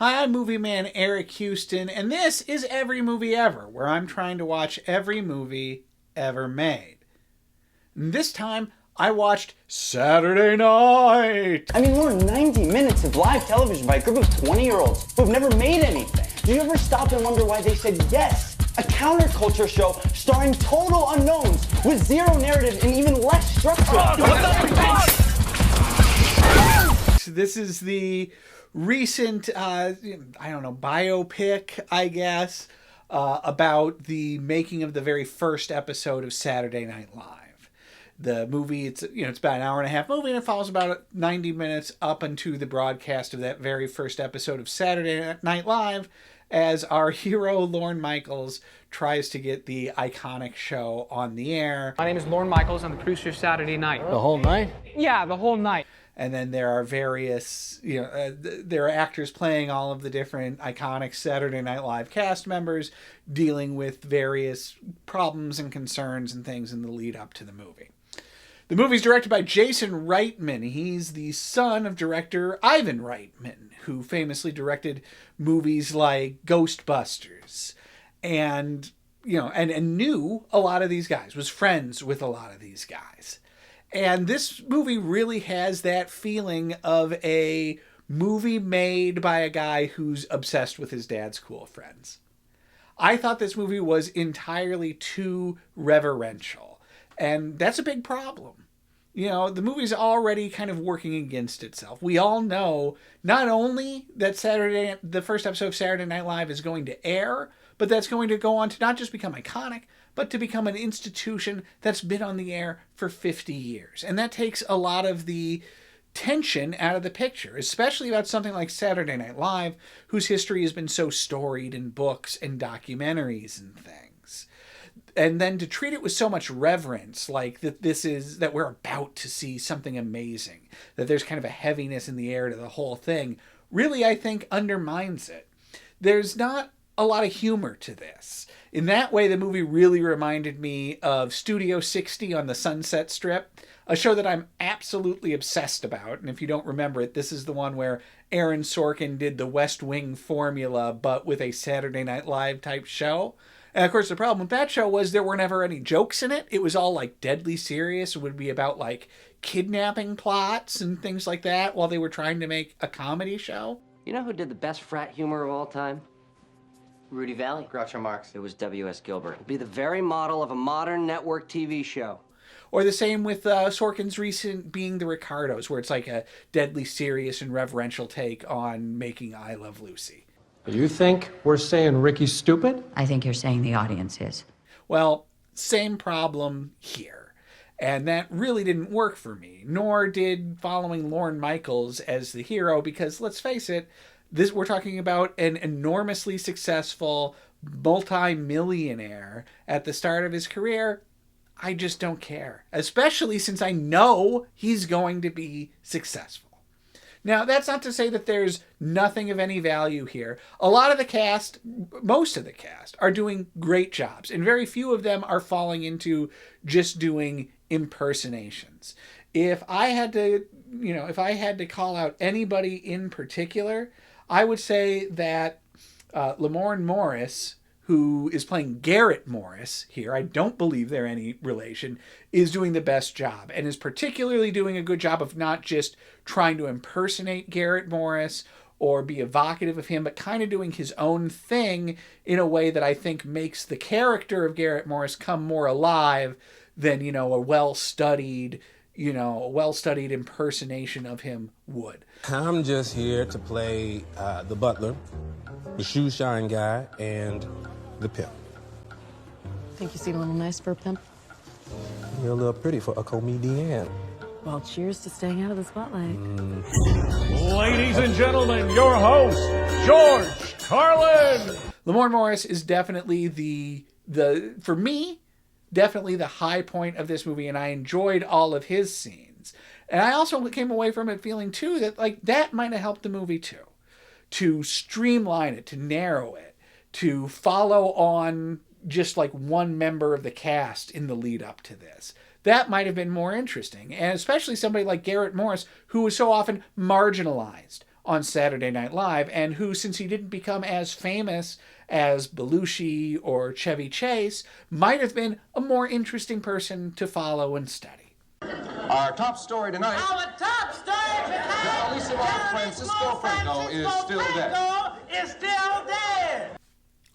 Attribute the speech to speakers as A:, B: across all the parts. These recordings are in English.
A: Hi, I'm movie man Eric Houston, and this is Every Movie Ever, where I'm trying to watch every movie ever made. And this time, I watched Saturday Night.
B: I mean, we're 90 minutes of live television by a group of 20-year-olds who have never made anything. Do you ever stop and wonder why they said yes? A counterculture show starring total unknowns with zero narrative and even less structure.
A: This is the recent, biopic, I guess, about the making of the very first episode of Saturday Night Live. The movie, it's about an hour and a half movie, and it follows about 90 minutes up into the broadcast of that very first episode of Saturday Night Live, as our hero, Lorne Michaels, tries to get the iconic show on the air.
C: My name is Lorne Michaels. I'm the producer of Saturday Night.
D: The whole night?
C: Yeah, the whole night.
A: And then there are various, there are actors playing all of the different iconic Saturday Night Live cast members dealing with various problems and concerns and things in the lead up to the movie. The movie's directed by Jason Reitman. He's the son of director Ivan Reitman, who famously directed movies like Ghostbusters and knew a lot of these guys, was friends with a lot of these guys. And this movie really has that feeling of a movie made by a guy who's obsessed with his dad's cool friends. I thought this movie was entirely too reverential, and that's a big problem. The movie's already kind of working against itself. We all know not only that the first episode of Saturday Night Live is going to air, but that's going to go on to not just become iconic, but to become an institution that's been on the air for 50 years. And that takes a lot of the tension out of the picture, especially about something like Saturday Night Live, whose history has been so storied in books and documentaries and things. And then to treat it with so much reverence, like that we're about to see something amazing, that there's kind of a heaviness in the air to the whole thing, really, I think, undermines it. There's not a lot of humor to this. In that way, the movie really reminded me of Studio 60 on the Sunset Strip, a show that I'm absolutely obsessed about. And if you don't remember it, this is the one where Aaron Sorkin did the West Wing formula, but with a Saturday Night Live type show. And of course, the problem with that show was there were never any jokes in it. It was all like deadly serious. It would be about like kidnapping plots and things like that while they were trying to make a comedy show.
E: You know who did the best frat humor of all time? Rudy Valley.
D: Groucho Marx.
E: It was W.S. Gilbert. It'd be the very model of a modern network TV show.
A: Or the same with Sorkin's recent Being the Ricardos, where it's like a deadly serious and reverential take on making I Love Lucy.
D: You think we're saying Ricky's stupid?
F: I think you're saying the audience is.
A: Well, same problem here. And that really didn't work for me, nor did following Lorne Michaels as the hero, because let's face it, we're talking about an enormously successful multi-millionaire at the start of his career. I just don't care, especially since I know he's going to be successful. Now, that's not to say that there's nothing of any value here. A lot of the cast, most of the cast, are doing great jobs, and very few of them are falling into just doing impersonations. If I had to call out anybody in particular, I would say that Lamorne Morris, who is playing Garrett Morris here, I don't believe they're any relation, is doing the best job, and is particularly doing a good job of not just trying to impersonate Garrett Morris or be evocative of him, but kind of doing his own thing in a way that I think makes the character of Garrett Morris come more alive than, a well-studied impersonation of him would.
G: I'm just here to play the butler, the shoe shine guy, and the pimp.
H: Think you seem a little nice for a pimp?
G: You're a little pretty for a comedian.
H: Well, cheers to staying out of the spotlight.
I: Ladies and gentlemen, your host, George Carlin.
A: Lamorne Morris is definitely for me, definitely the high point of this movie, and I enjoyed all of his scenes. And I also came away from it feeling, too, that that might have helped the movie, too. To streamline it, to narrow it, to follow on just one member of the cast in the lead up to this. That might have been more interesting. And especially somebody like Garrett Morris, who was so often marginalized, on Saturday Night Live, and who, since he didn't become as famous as Belushi or Chevy Chase, might have been a more interesting person to follow and study.
J: Our top story tonight.
K: Our top story tonight.
J: Bellissimo Francisco Franco is still dead.
K: Is still dead.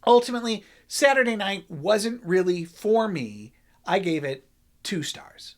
A: Ultimately, Saturday Night wasn't really for me. I gave it 2 stars.